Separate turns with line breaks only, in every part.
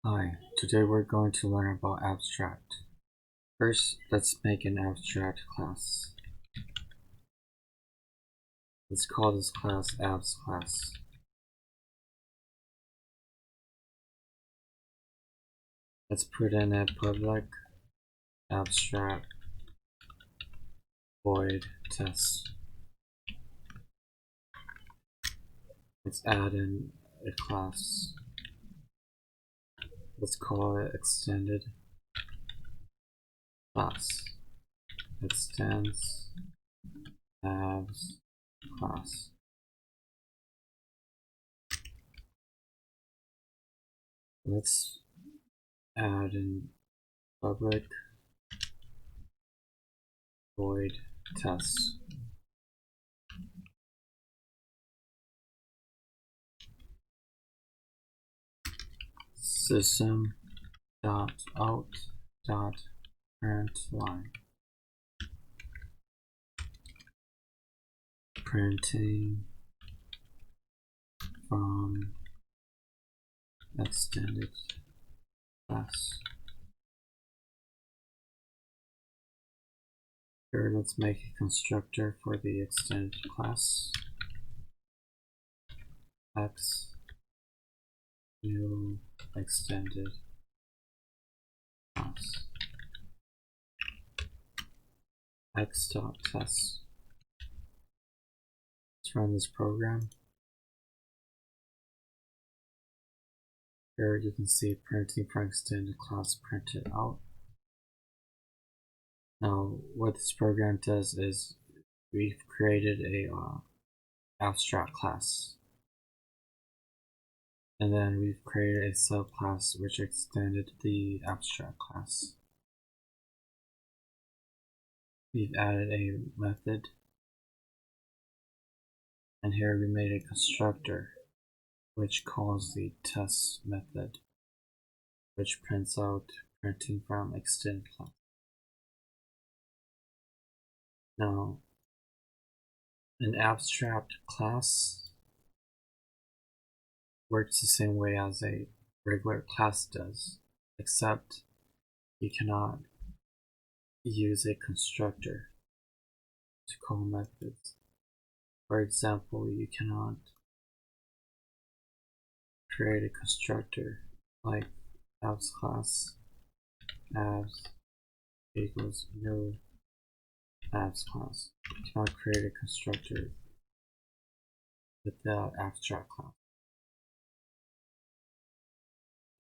Hi, today we're going to learn about abstract. First, let's make an abstract class. Let's call this class abs class. Let's put in a public abstract void test. Let's add in a class. Let's call it extended class. Extends abs class. Let's add in public void test. System dot out dot println, printing from extended class. Here, let's make a constructor for the extended class. X new extended class. X.test. Let's run this program. Here you can see printing from extended class printed out. Now what this program does is we've created a abstract class, and then we've created a subclass which extended the abstract class. We've added a method, and here we made a constructor which calls the test method, which prints out printing from extended class. Now, an abstract class works the same way as a regular class does, except you cannot use a constructor to call methods. For example, you cannot create a constructor like abs class abs equals new abs class. You cannot create a constructor with the abstract class.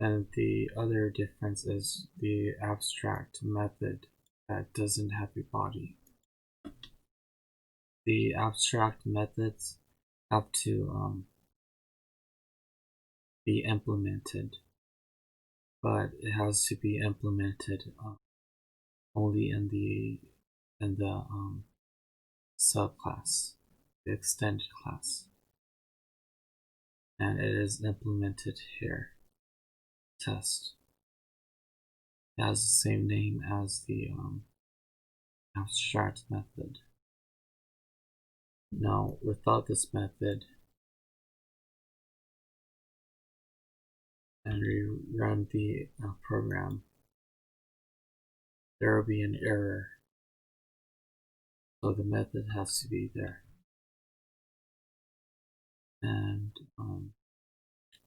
And the other difference is the abstract method that doesn't have a body. The abstract methods have to be implemented, but it has to be implemented only in the subclass, the extended class, and it is implemented here. Test. It has the same name as the abstract method. Now, without this method, and we run the program, there will be an error. So the method has to be there. And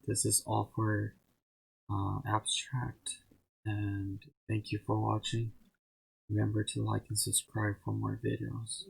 this is all for abstract. And thank you for watching. Remember to like and subscribe for more videos.